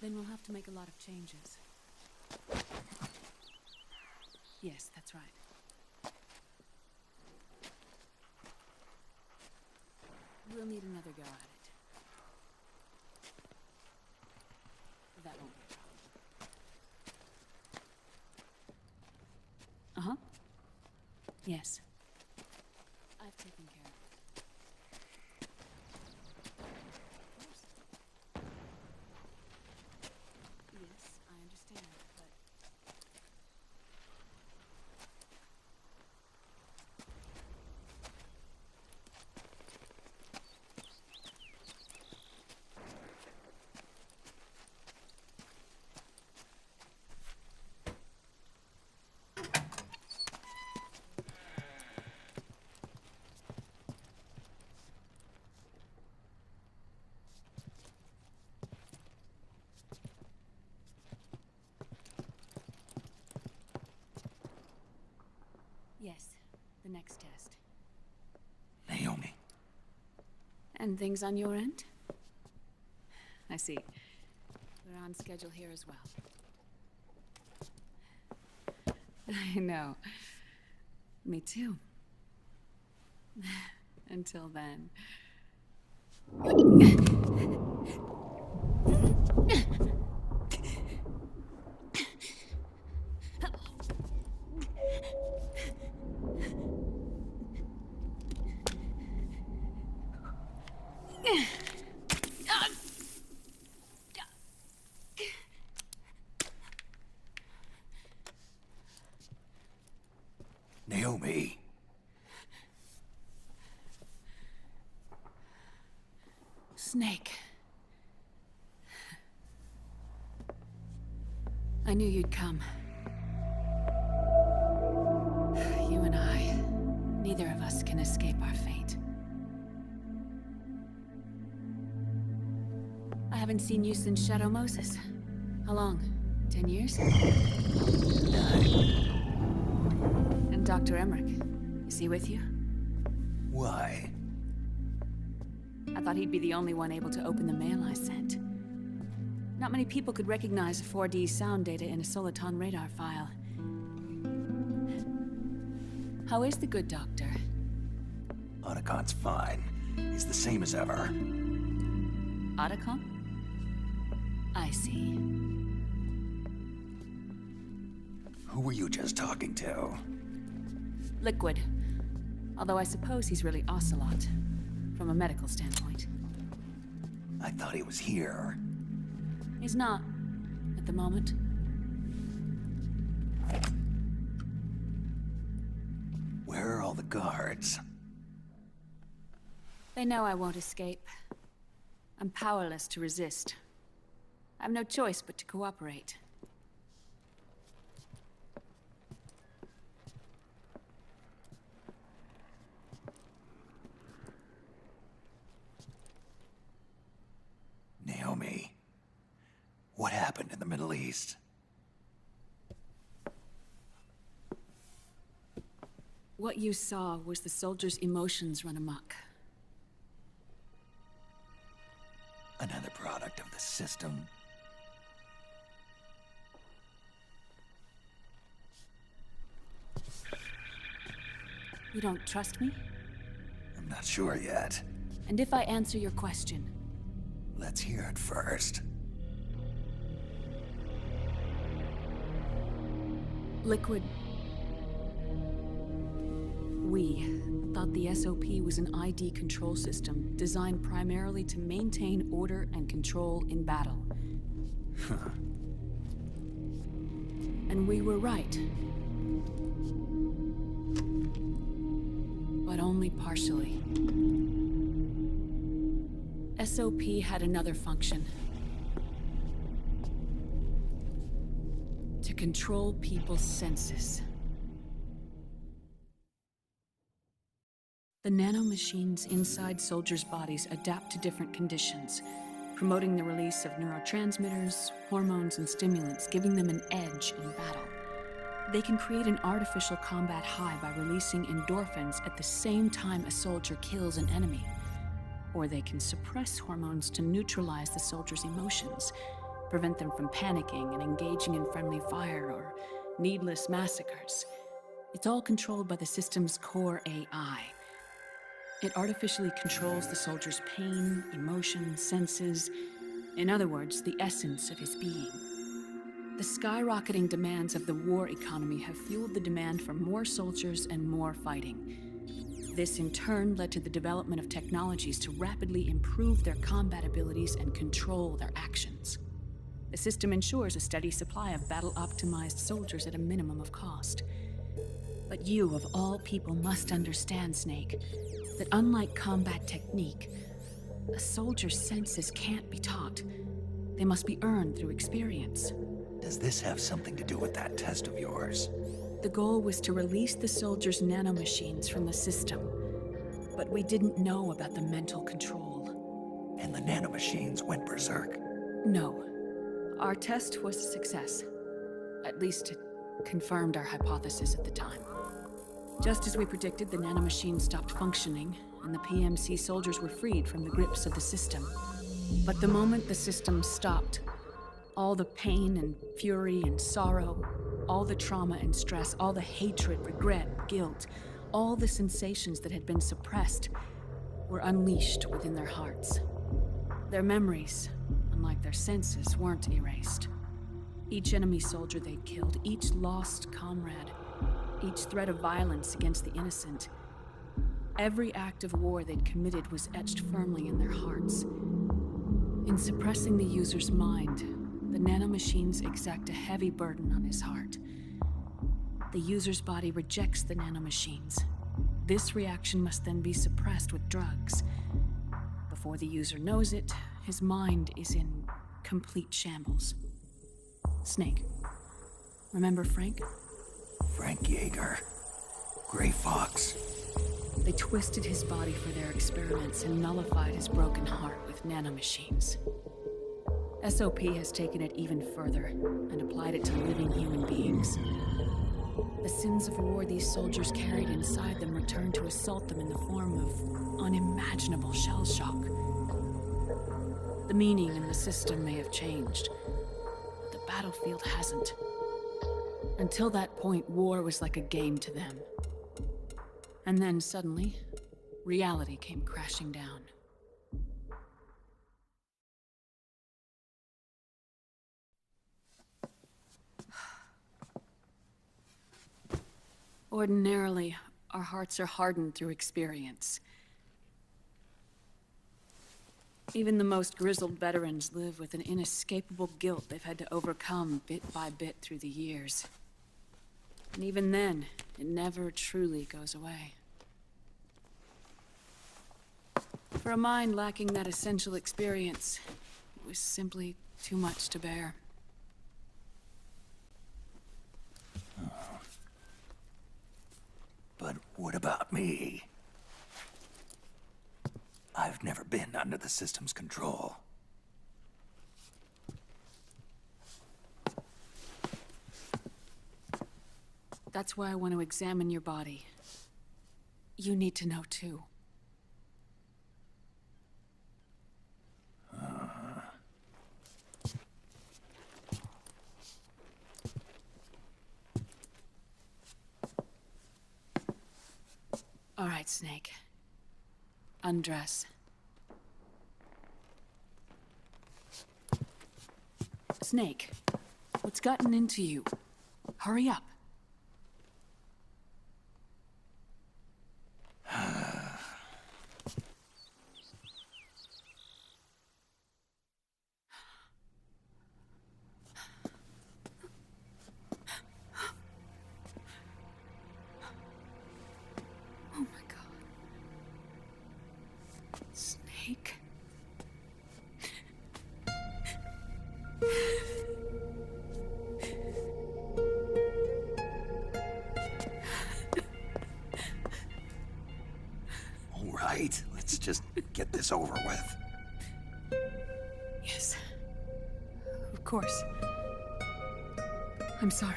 Then we'll have to make a lot of changes. Yes, that's right. We'll need another go at it. That won't be a problem. Yes. I've taken care of it. Of course. Yes, I understand, but... Yes, the next test. Naomi. And things on your end? I see. We're on schedule here as well. I know. Me too. Until then. Naomi. Snake. I knew you'd come. You and I, neither of us can escape our fate. I haven't seen you since Shadow Moses. How long? 10 years? 9. And Dr. Emmerich, is he with you? Why? I thought he'd be the only one able to open the mail I sent. Not many people could recognize 4D sound data in a soliton radar file. How is the good doctor? Otacon's fine. He's the same as ever. Otacon? I see. Who were you just talking to? Liquid. Although I suppose he's really Ocelot, from a medical standpoint. I thought he was here. He's not, at the moment. Where are all the guards? They know I won't escape. I'm powerless to resist. I have no choice but to cooperate. Naomi, what happened in the Middle East? What you saw was the soldiers' emotions run amok. Another product of the system. You don't trust me? I'm not sure yet. And if I answer your question? Let's hear it first. Liquid. We thought the SOP was an ID control system designed primarily to maintain order and control in battle. And we were right. But only partially. SOP had another function. To control people's senses. The nanomachines inside soldiers' bodies adapt to different conditions, promoting the release of neurotransmitters, hormones, and stimulants, giving them an edge in battle. They can create an artificial combat high by releasing endorphins at the same time a soldier kills an enemy. Or they can suppress hormones to neutralize the soldier's emotions, prevent them from panicking and engaging in friendly fire or needless massacres. It's all controlled by the system's core AI. It artificially controls the soldier's pain, emotion, senses, in other words, the essence of his being. The skyrocketing demands of the war economy have fueled the demand for more soldiers and more fighting. This in turn led to the development of technologies to rapidly improve their combat abilities and control their actions. The system ensures a steady supply of battle-optimized soldiers at a minimum of cost. But you, of all people, must understand, Snake, that unlike combat technique, a soldier's senses can't be taught. They must be earned through experience. Does this have something to do with that test of yours? The goal was to release the soldiers' nanomachines from the system, but we didn't know about the mental control. And the nanomachines went berserk? No. Our test was a success. At least it confirmed our hypothesis at the time. Just as we predicted, the nanomachines stopped functioning, and the PMC soldiers were freed from the grips of the system. But the moment the system stopped, all the pain and fury and sorrow, all the trauma and stress, all the hatred, regret, guilt, all the sensations that had been suppressed were unleashed within their hearts. Their memories, unlike their senses, weren't erased. Each enemy soldier they'd killed, each lost comrade, each threat of violence against the innocent, every act of war they'd committed was etched firmly in their hearts. In suppressing the user's mind, the nanomachines exact a heavy burden on his heart. The user's body rejects the nanomachines. This reaction must then be suppressed with drugs. Before the user knows it, his mind is in complete shambles. Snake. Remember Frank? Frank Yeager. Gray Fox. They twisted his body for their experiments and nullified his broken heart with nanomachines. SOP has taken it even further and applied it to living human beings. The sins of war these soldiers carried inside them returned to assault them in the form of unimaginable shell shock. The meaning in the system may have changed, but the battlefield hasn't. Until that point, war was like a game to them. And then suddenly, reality came crashing down. Ordinarily, our hearts are hardened through experience. Even the most grizzled veterans live with an inescapable guilt they've had to overcome bit by bit through the years. And even then, it never truly goes away. For a mind lacking that essential experience, it was simply too much to bear. But what about me? I've never been under the system's control. That's why I want to examine your body. You need to know too. All right, Snake. Undress. Snake, what's gotten into you? Hurry up. Oh my God. Snake. All right, let's just get this over with. Yes. Of course. I'm sorry.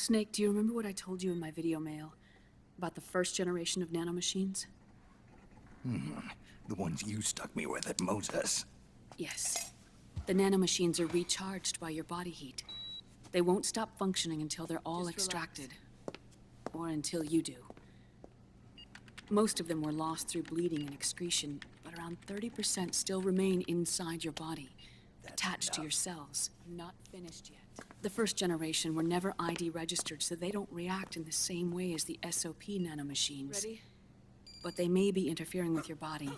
Snake, do you remember what I told you in my video mail about the first generation of nanomachines? The ones you stuck me with at Moses. Yes. The nanomachines are recharged by your body heat. They won't stop functioning until they're all extracted. Or until you do. Most of them were lost through bleeding and excretion, but around 30% still remain inside your body, attached to your cells. Not finished yet. The first generation were never ID registered, so they don't react in the same way as the SOP nanomachines. Ready? But they may be interfering with your body,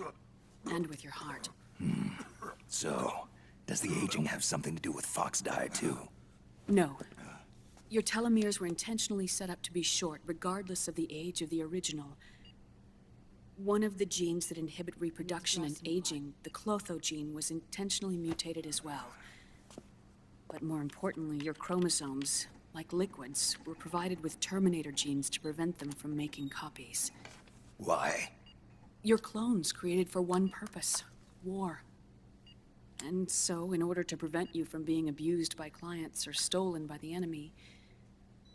and with your heart. So, does the aging have something to do with Fox die too? No. Your telomeres were intentionally set up to be short, regardless of the age of the original. One of the genes that inhibit reproduction and aging, the Clotho gene, was intentionally mutated as well. But more importantly, your chromosomes, like liquids, were provided with terminator genes to prevent them from making copies. Why? Your clones created for one purpose: war. And so, in order to prevent you from being abused by clients or stolen by the enemy,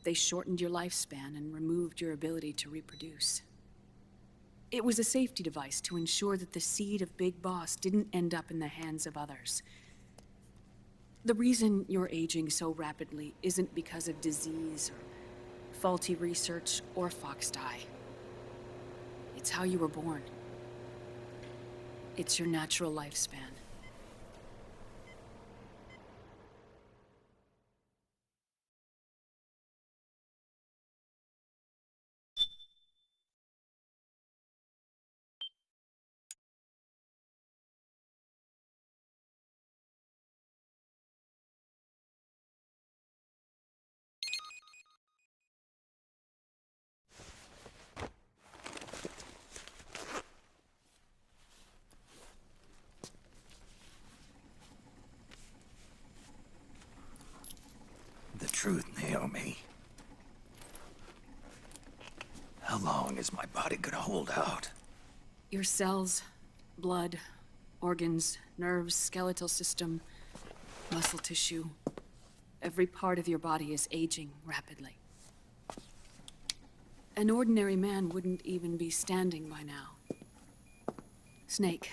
they shortened your lifespan and removed your ability to reproduce. It was a safety device to ensure that the seed of Big Boss didn't end up in the hands of others. The reason you're aging so rapidly isn't because of disease or faulty research or Fox die. It's how you were born. It's your natural lifespan. The truth, Naomi. How long is my body gonna hold out? Your cells, blood, organs, nerves, skeletal system, muscle tissue. Every part of your body is aging rapidly. An ordinary man wouldn't even be standing by now. Snake,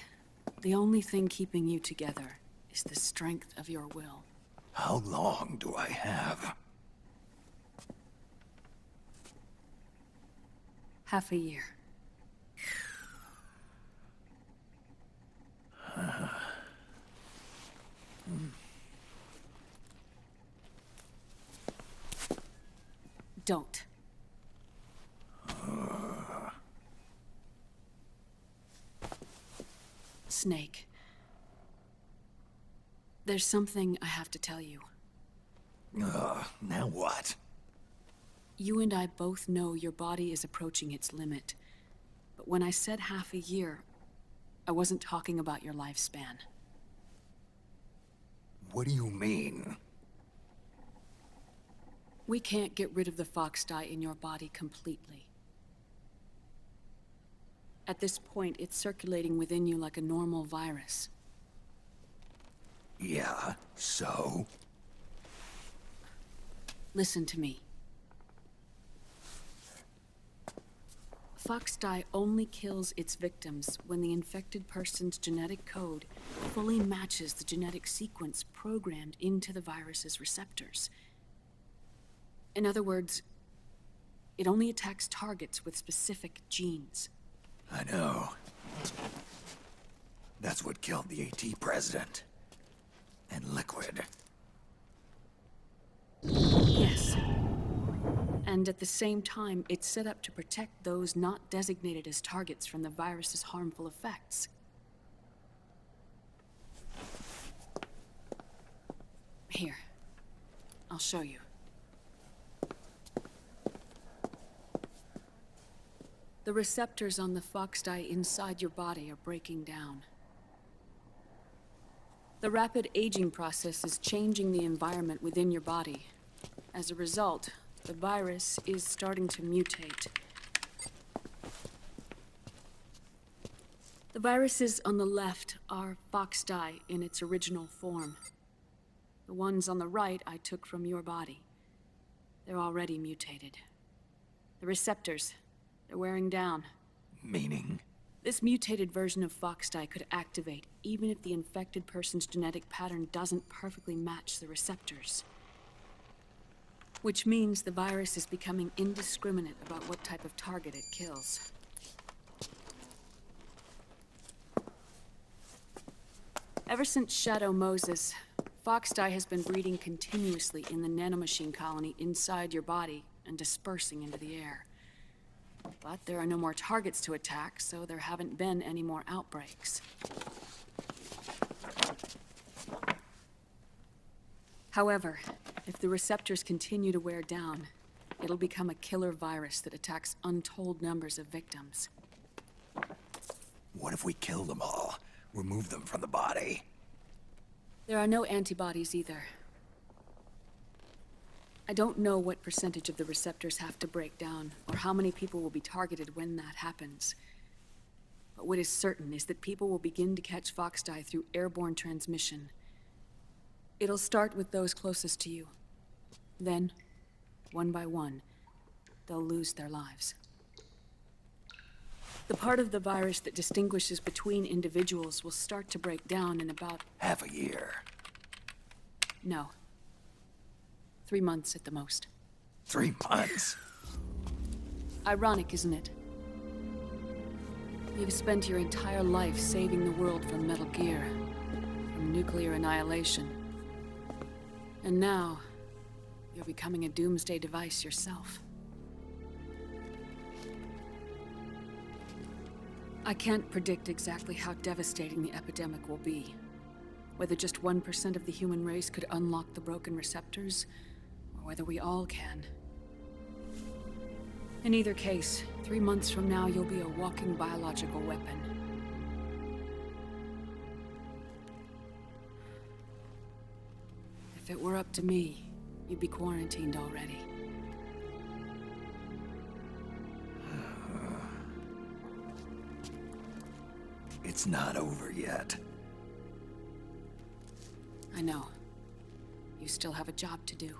the only thing keeping you together is the strength of your will. How long do I have? Half a year. Don't. Snake. There's something I have to tell you. Now what? You and I both know your body is approaching its limit. But when I said half a year, I wasn't talking about your lifespan. What do you mean? We can't get rid of the Fox die in your body completely. At this point, it's circulating within you like a normal virus. Yeah, so? Listen to me. Fox die only kills its victims when the infected person's genetic code fully matches the genetic sequence programmed into the virus's receptors. In other words, it only attacks targets with specific genes. I know. That's what killed the AT president. And Liquid. Yes. And at the same time, it's set up to protect those not designated as targets from the virus's harmful effects. Here. I'll show you. The receptors on the Fox die inside your body are breaking down. The rapid aging process is changing the environment within your body. As a result, the virus is starting to mutate. The viruses on the left are Fox die in its original form. The ones on the right I took from your body. They're already mutated. The receptors, they're wearing down. Meaning? This mutated version of Foxdie could activate even if the infected person's genetic pattern doesn't perfectly match the receptors. Which means the virus is becoming indiscriminate about what type of target it kills. Ever since Shadow Moses, Foxdie has been breeding continuously in the nanomachine colony inside your body and dispersing into the air. But there are no more targets to attack, so there haven't been any more outbreaks. However, if the receptors continue to wear down, it'll become a killer virus that attacks untold numbers of victims. What if we kill them all? Remove them from the body? There are no antibodies either. I don't know what percentage of the receptors have to break down, or how many people will be targeted when that happens. But what is certain is that people will begin to catch Foxdie through airborne transmission. It'll start with those closest to you. Then, one by one, they'll lose their lives. The part of the virus that distinguishes between individuals will start to break down in about... half a year. No. 3 months at the most. 3 months? Ironic, isn't it? You've spent your entire life saving the world from Metal Gear, from nuclear annihilation. And now, you're becoming a doomsday device yourself. I can't predict exactly how devastating the epidemic will be. Whether just 1% of the human race could unlock the broken receptors, or whether we all can. In either case, 3 months from now, you'll be a walking biological weapon. If it were up to me, you'd be quarantined already. It's not over yet. I know. You still have a job to do.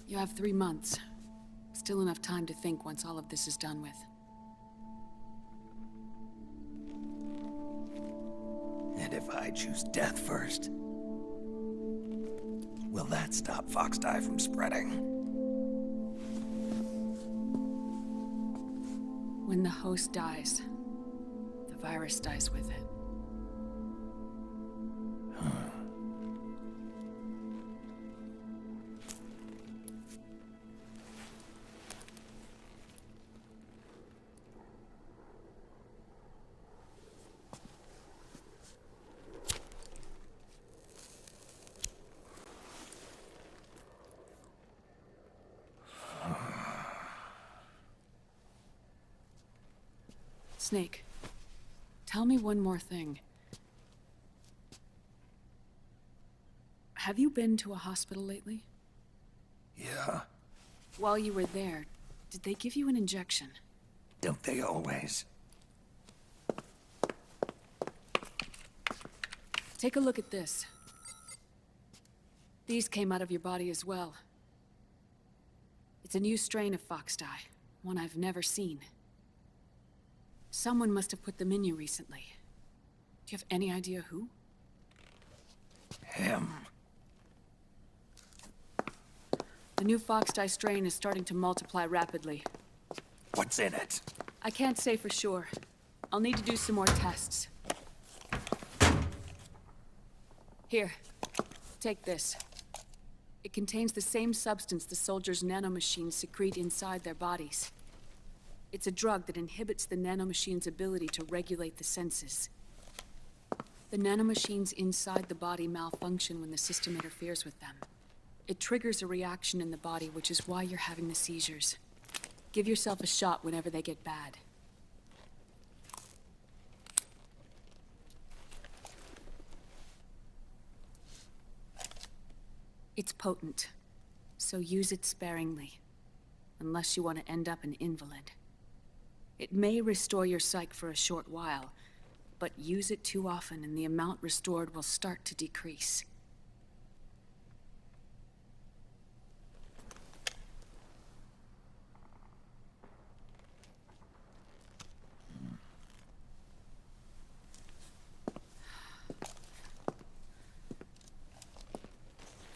You have 3 months. Still enough time to think once all of this is done with. And if I choose death first? Will that stop Foxdie from spreading? When the host dies, the virus dies with it. Snake, tell me one more thing. Have you been to a hospital lately? Yeah. While you were there, did they give you an injection? Don't they always? Take a look at this. These came out of your body as well. It's a new strain of Foxdie, one I've never seen. Someone must have put them in you recently. Do you have any idea who? Him. The new Foxdie strain is starting to multiply rapidly. What's in it? I can't say for sure. I'll need to do some more tests. Here, take this. It contains the same substance the soldiers' nanomachines secrete inside their bodies. It's a drug that inhibits the nanomachine's ability to regulate the senses. The nanomachines inside the body malfunction when the system interferes with them. It triggers a reaction in the body, which is why you're having the seizures. Give yourself a shot whenever they get bad. It's potent, so use it sparingly, unless you want to end up an invalid. It may restore your psyche for a short while, but use it too often and the amount restored will start to decrease.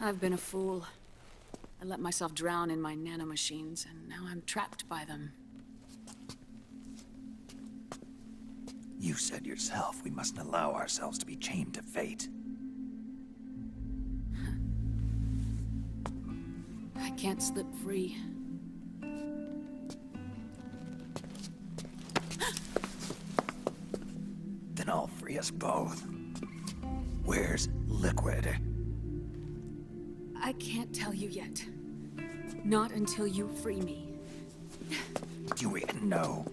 I've been a fool. I let myself drown in my nanomachines, and now I'm trapped by them. You said yourself we mustn't allow ourselves to be chained to fate. I can't slip free. Then I'll free us both. Where's Liquid? I can't tell you yet. Not until you free me. Do we know?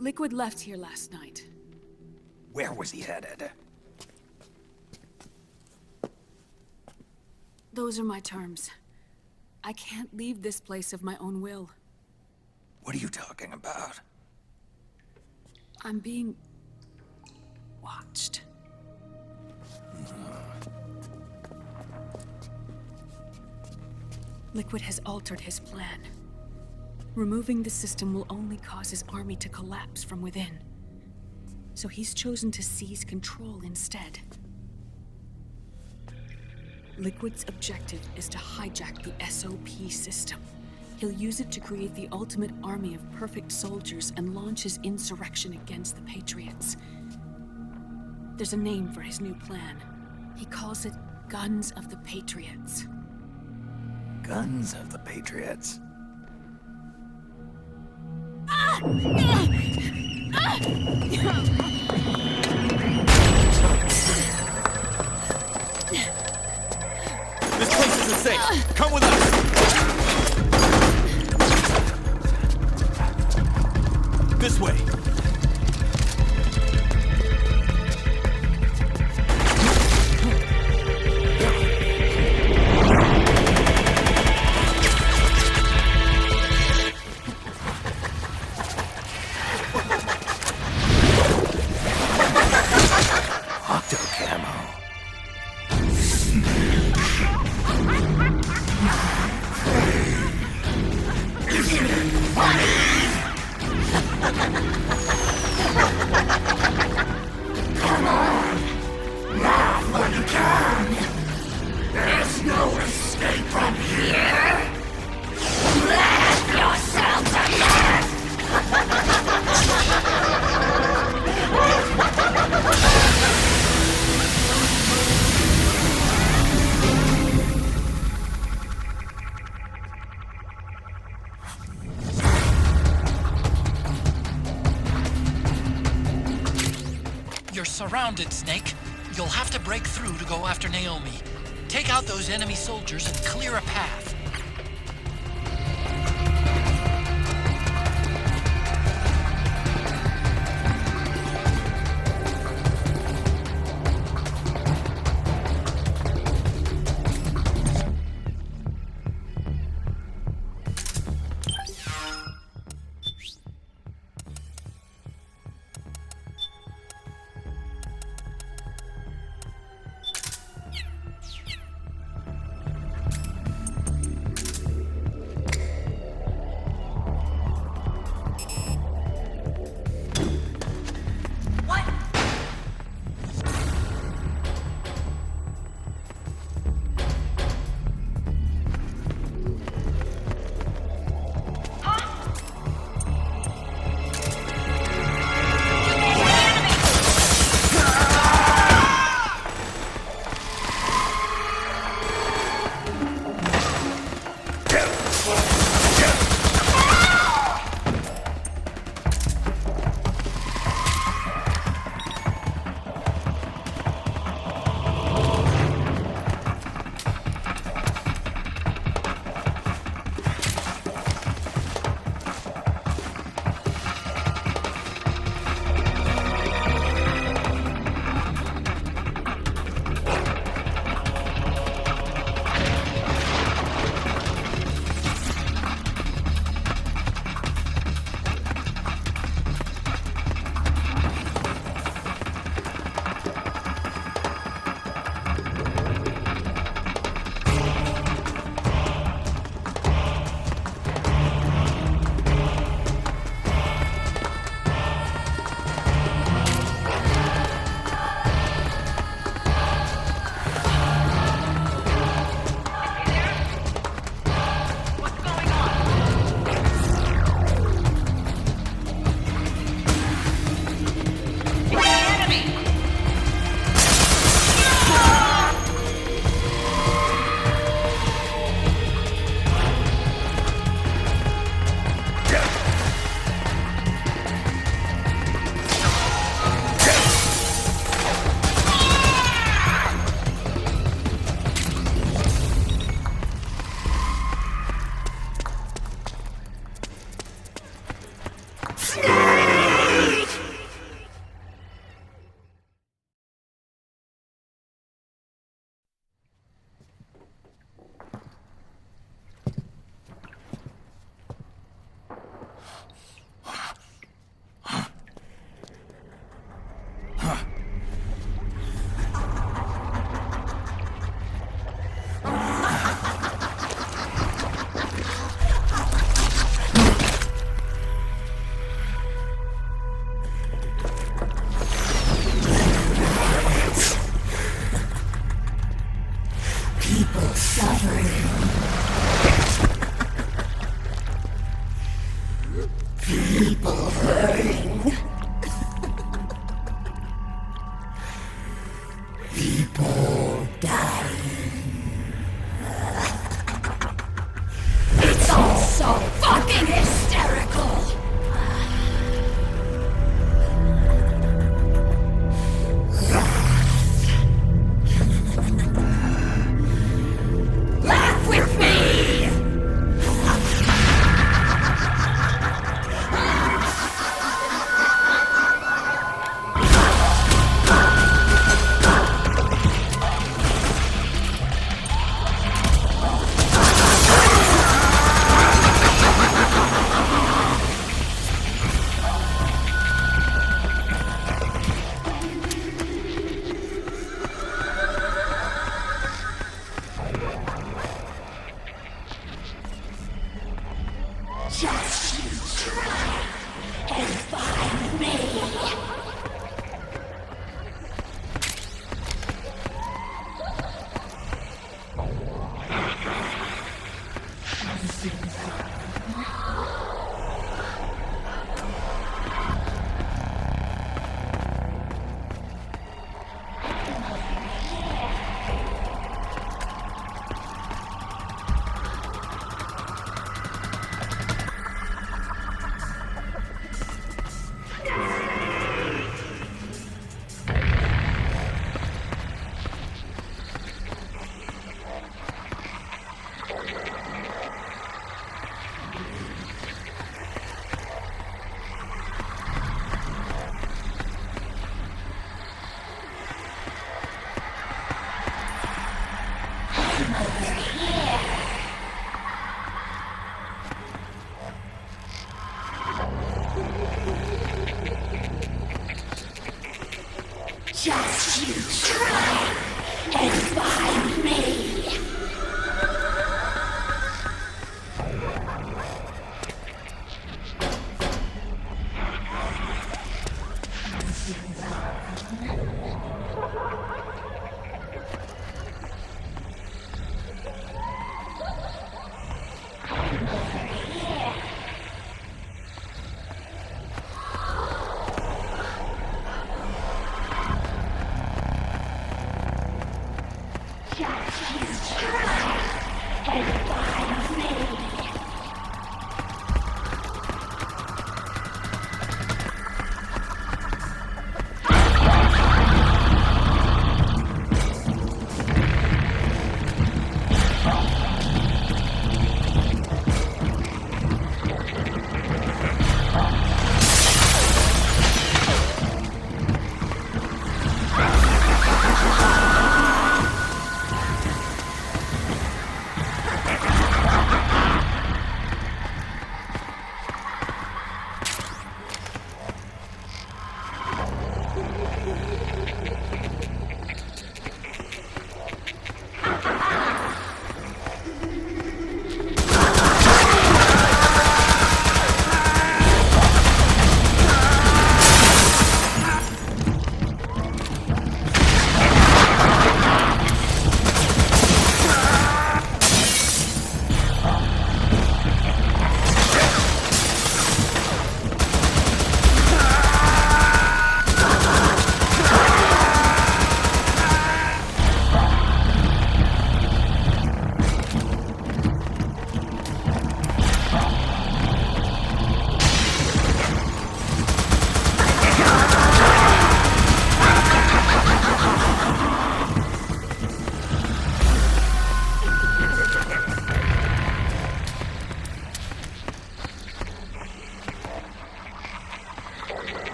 Liquid left here last night. Where was he headed? Those are my terms. I can't leave this place of my own will. What are you talking about? I'm being watched. Liquid has altered his plan. Removing the system will only cause his army to collapse from within. So he's chosen to seize control instead. Liquid's objective is to hijack the SOP system. He'll use it to create the ultimate army of perfect soldiers and launch his insurrection against the Patriots. There's a name for his new plan. He calls it Guns of the Patriots. Guns of the Patriots. This place isn't safe. Come with us. This way. You're surrounded, Snake. You'll have to break through to go after Naomi. Take out those enemy soldiers and clear a path. Just you try and find me. Just you try and find me.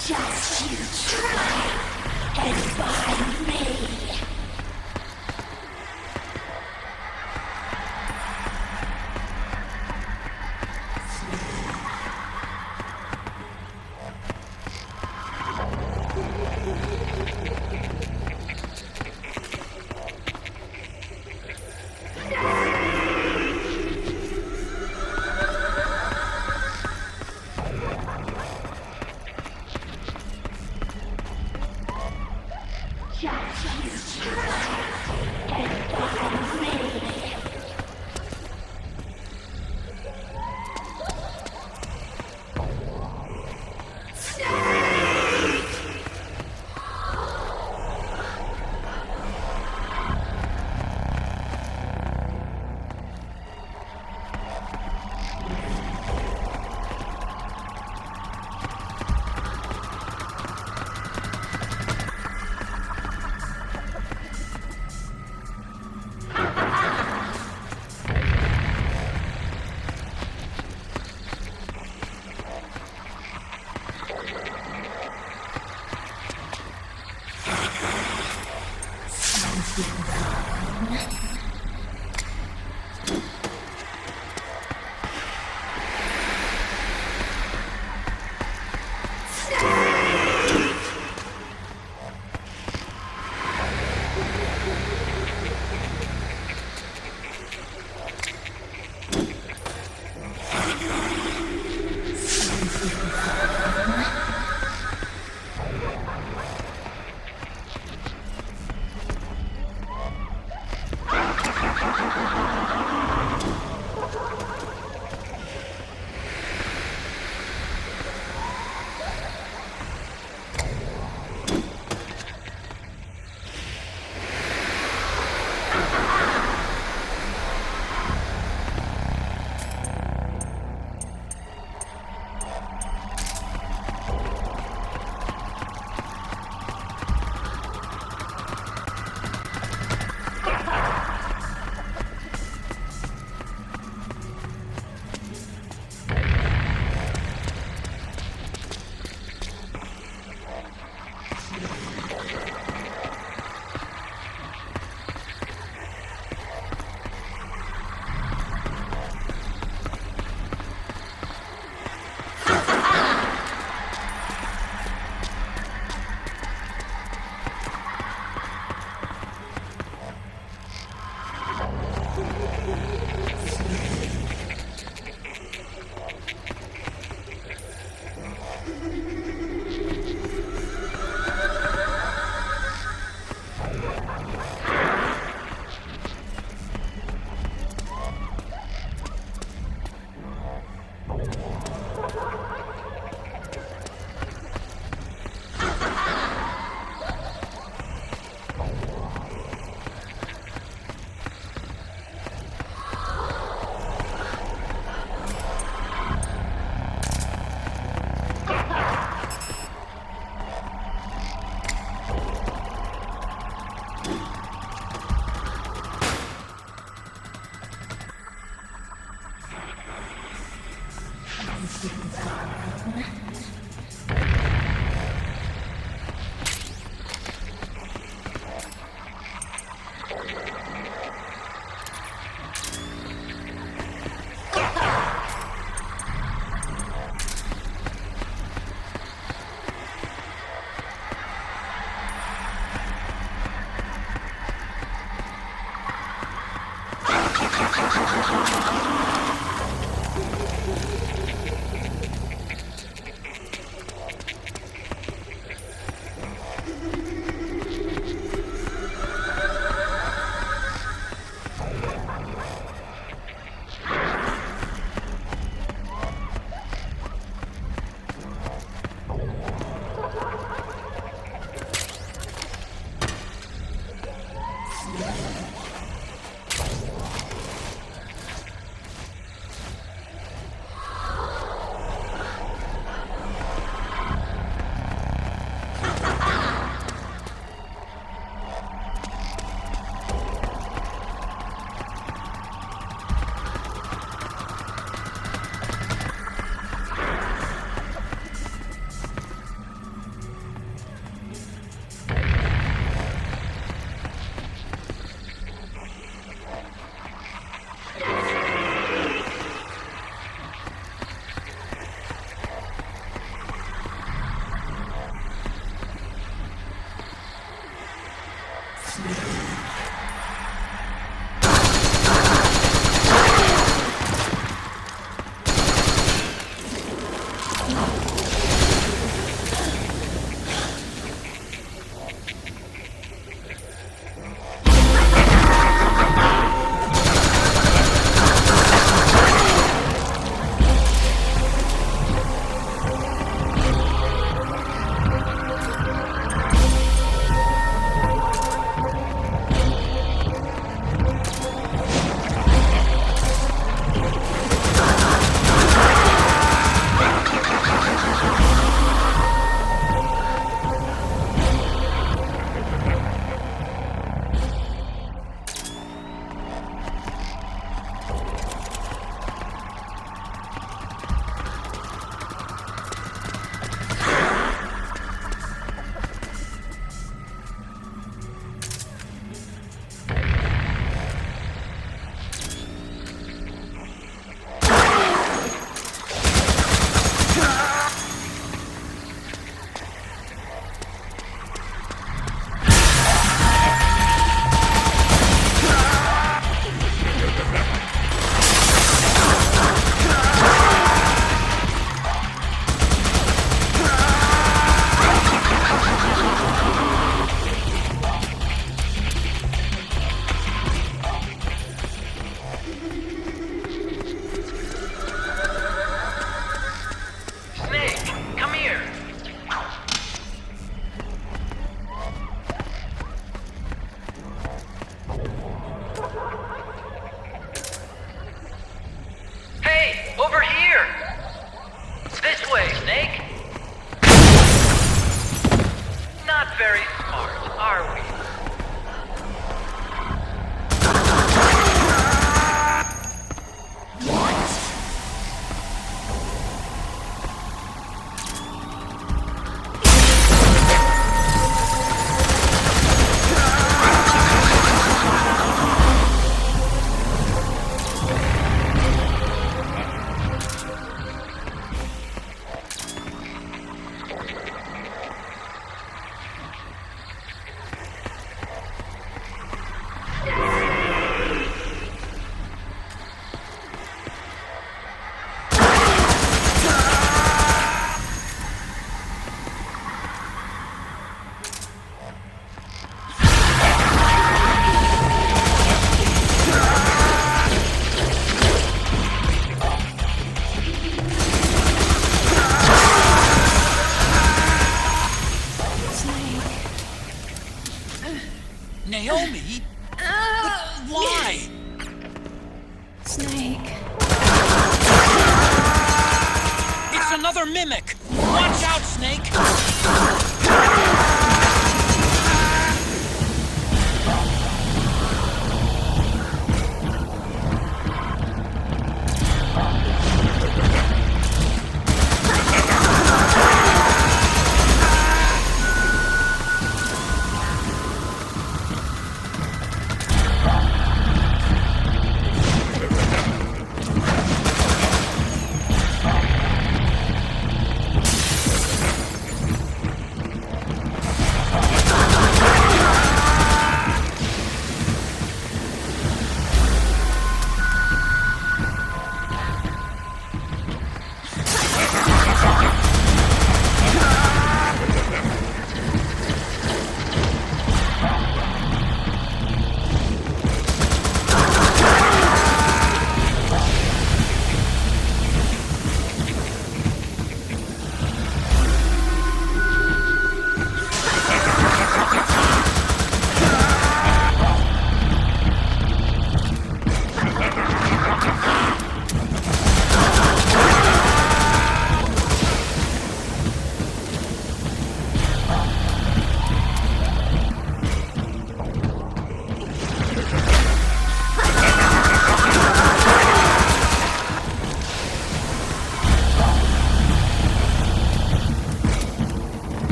Just you try and find me. Why? Snake. It's another mimic! Watch out, Snake!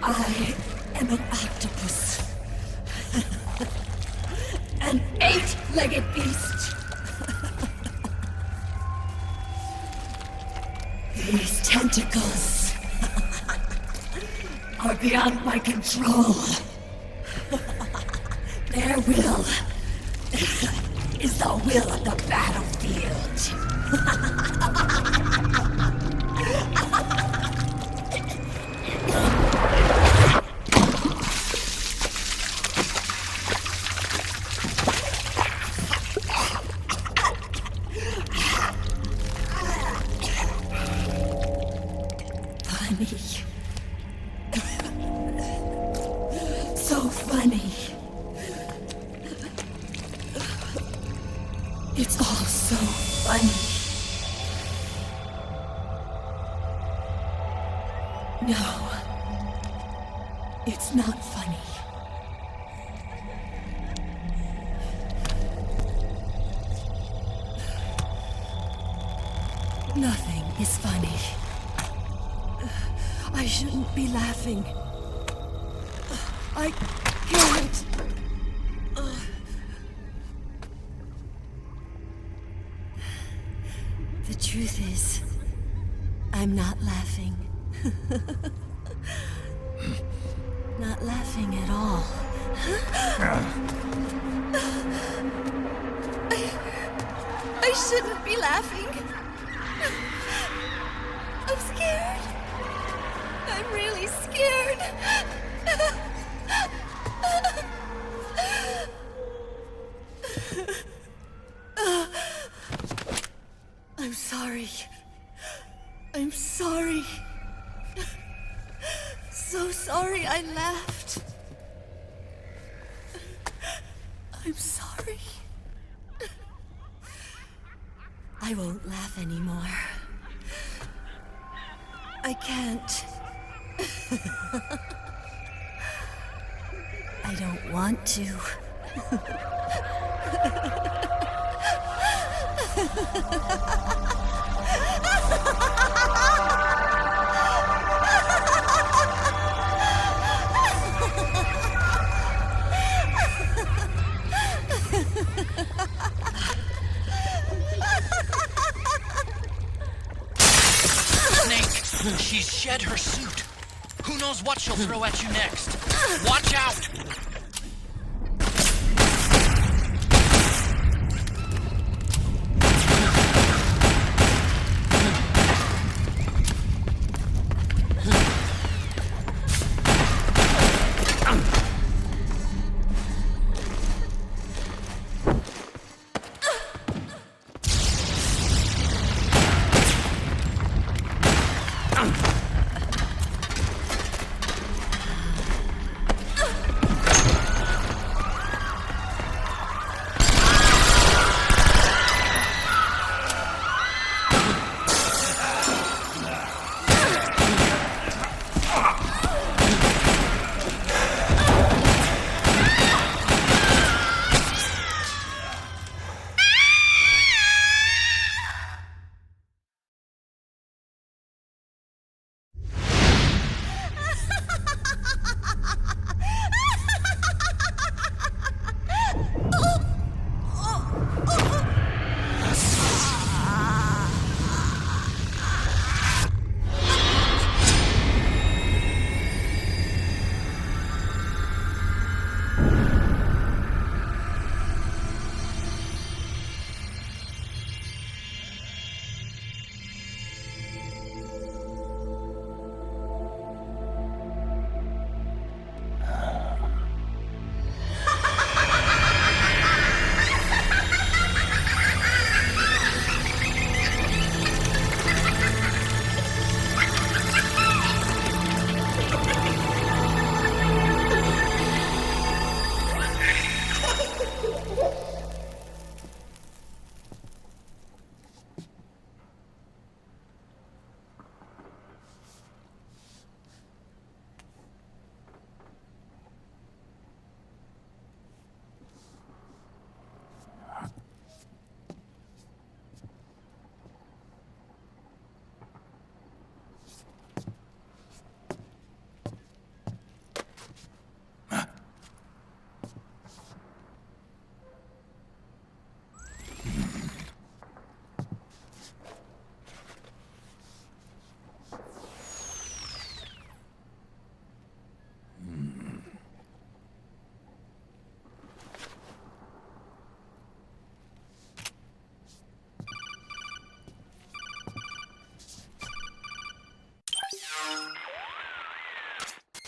I am an octopus. An 8-legged beast. These tentacles are beyond my control. Their will is the will of the battlefield. So funny. It's all so funny. No, it's not funny. Nothing is funny. I shouldn't be laughing. I can't. The truth is, I'm not laughing. Not laughing at all. I shouldn't be laughing. I'm scared. I'm really scared. I'm sorry. I'm sorry. So sorry I laughed. I'm sorry. I won't laugh anymore. I can't. I don't want to. Snake, she's shed her suit. Who knows what she'll throw at you next? Watch out!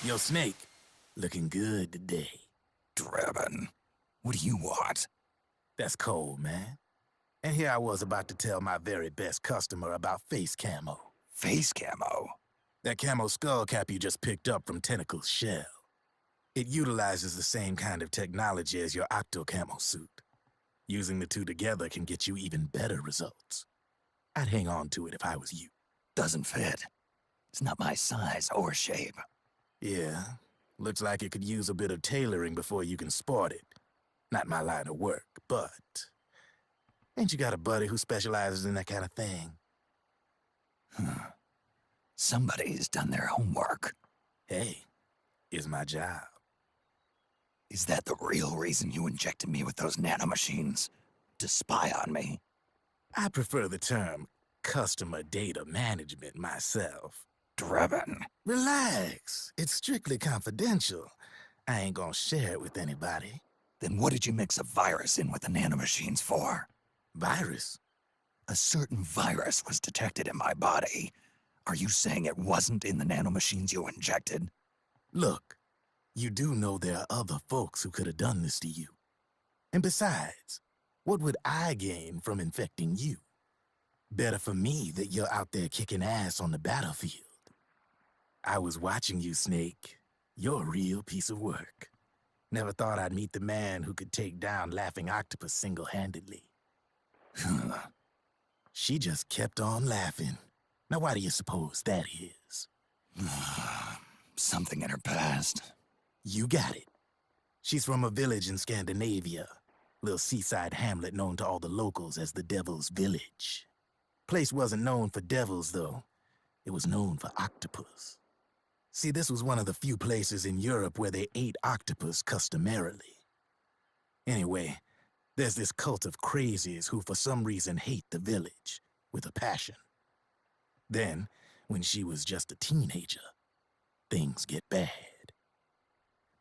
Yo, Snake, looking good today. Drebin, what do you want? That's cold, man. And here I was about to tell my very best customer about face camo. Face camo? That camo skull cap you just picked up from Tentacle's shell. It utilizes the same kind of technology as your octo camo suit. Using the two together can get you even better results. I'd hang on to it if I was you. Doesn't fit. It's not my size or shape. Yeah, looks like it could use a bit of tailoring before you can sport it. Not my line of work, but... Ain't you got a buddy who specializes in that kind of thing? Somebody's done their homework. Hey, it's my job. Is that the real reason you injected me with those nanomachines? To spy on me? I prefer the term customer data management myself. Drebin. Relax. It's strictly confidential. I ain't gonna share it with anybody. Then what did you mix a virus in with the nanomachines for? Virus? A certain virus was detected in my body. Are you saying it wasn't in the nanomachines you injected? Look, you do know there are other folks who could have done this to you. And besides, what would I gain from infecting you? Better for me that you're out there kicking ass on the battlefield. I was watching you, Snake. You're a real piece of work. Never thought I'd meet the man who could take down Laughing Octopus single-handedly. She just kept on laughing. Now, why do you suppose that is? Something in her past. You got it. She's from a village in Scandinavia. Little seaside hamlet known to all the locals as the Devil's Village. Place wasn't known for devils, though. It was known for octopus. See, this was one of the few places in Europe where they ate octopus customarily. Anyway, there's this cult of crazies who for some reason hate the village with a passion. Then, when she was just a teenager, things get bad.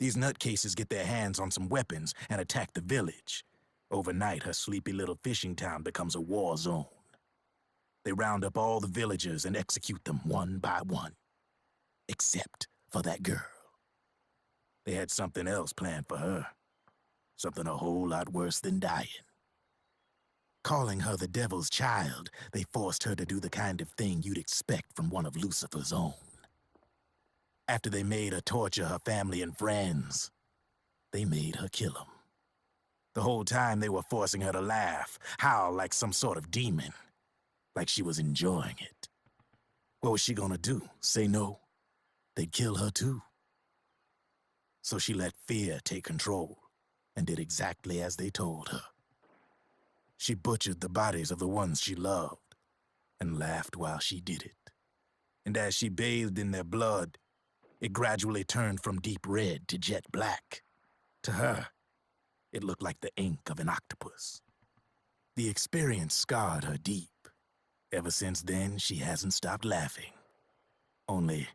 These nutcases get their hands on some weapons and attack the village. Overnight, her sleepy little fishing town becomes a war zone. They round up all the villagers and execute them one by one. Except for that girl. They had something else planned for her. Something a whole lot worse than dying. Calling her the devil's child, they forced her to do the kind of thing you'd expect from one of Lucifer's own. After they made her torture her family and friends, they made her kill them. The whole time they were forcing her to laugh, howl like some sort of demon. Like she was enjoying it. What was she gonna do? Say no? They'd kill her too. So she let fear take control and did exactly as they told her. She butchered the bodies of the ones she loved and laughed while she did it. And as she bathed in their blood, it gradually turned from deep red to jet black. To her, it looked like the ink of an octopus. The experience scarred her deep. Ever since then, she hasn't stopped laughing. Only,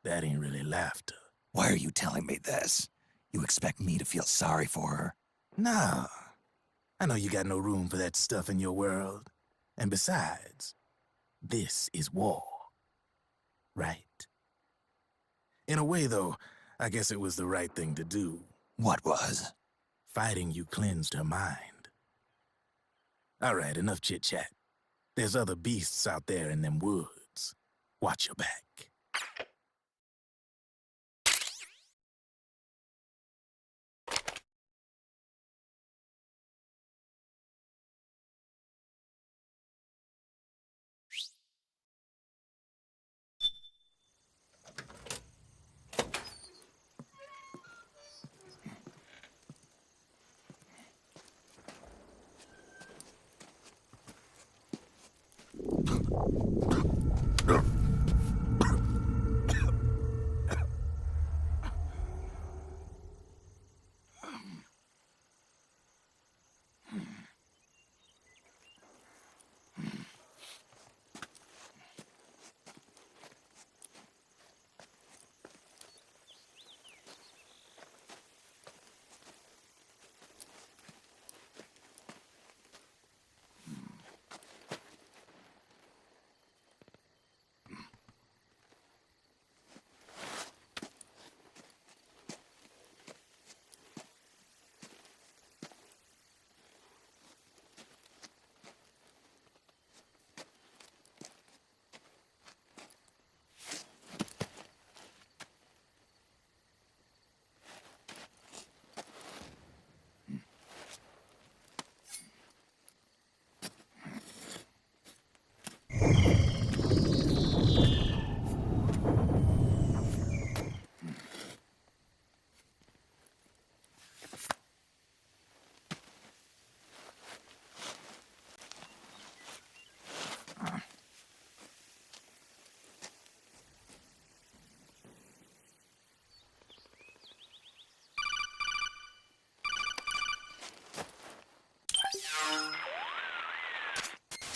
that ain't really laughter. Why are you telling me this? You expect me to feel sorry for her? Nah. I know you got no room for that stuff in your world. And besides, this is war. Right? In a way, though, I guess it was the right thing to do. What was? Fighting you cleansed her mind. All right, enough chit-chat. There's other beasts out there in them woods. Watch your back.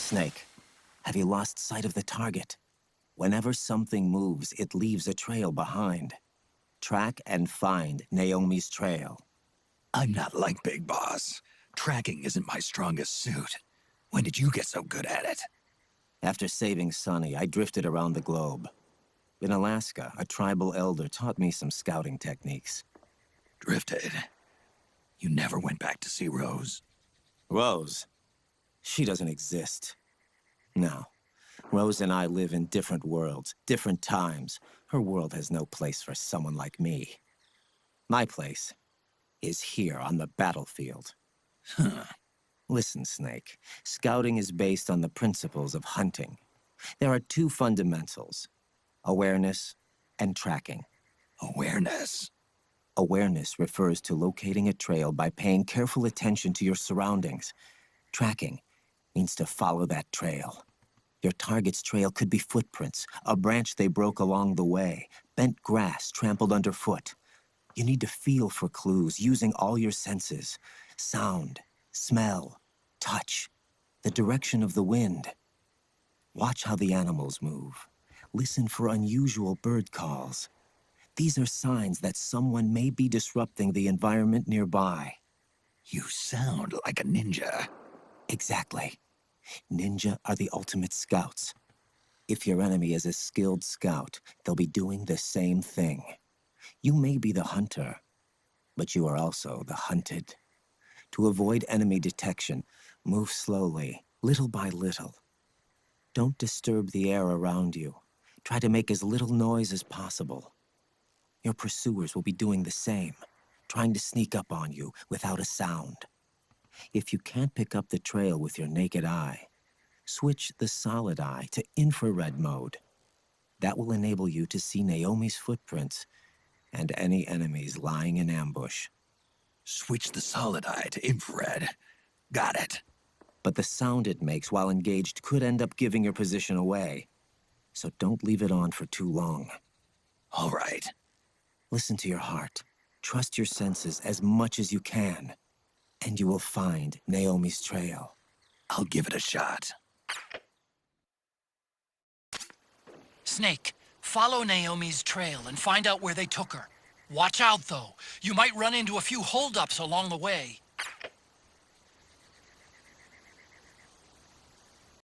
Snake, have you lost sight of the target? Whenever something moves, it leaves a trail behind. Track and find Naomi's trail. I'm not like Big Boss. Tracking isn't my strongest suit. When did you get so good at it? After saving Sonny, I drifted around the globe. In Alaska, a tribal elder taught me some scouting techniques. Drifted? You never went back to see Rose? Rose? She doesn't exist. No. Rose and I live in different worlds, different times. Her world has no place for someone like me. My place is here on the battlefield. Huh. Listen, Snake. Scouting is based on the principles of hunting. There are two fundamentals: awareness and tracking. Awareness. Awareness refers to locating a trail by paying careful attention to your surroundings. Tracking means to follow that trail. Your target's trail could be footprints, a branch they broke along the way, bent grass trampled underfoot. You need to feel for clues using all your senses: sound, smell, touch, the direction of the wind. Watch how the animals move. Listen for unusual bird calls. These are signs that someone may be disrupting the environment nearby. You sound like a ninja. Exactly. Ninja are the ultimate scouts. If your enemy is a skilled scout, they'll be doing the same thing. You may be the hunter, but you are also the hunted. To avoid enemy detection, move slowly, little by little. Don't disturb the air around you. Try to make as little noise as possible. Your pursuers will be doing the same, trying to sneak up on you without a sound. If you can't pick up the trail with your naked eye, switch the solid eye to infrared mode. That will enable you to see Naomi's footprints and any enemies lying in ambush. Switch the solid eye to infrared. Got it. But the sound it makes while engaged could end up giving your position away. So don't leave it on for too long. All right. Listen to your heart. Trust your senses as much as you can. And you will find Naomi's trail. I'll give it a shot. Snake, follow Naomi's trail and find out where they took her. Watch out, though. You might run into a few holdups along the way.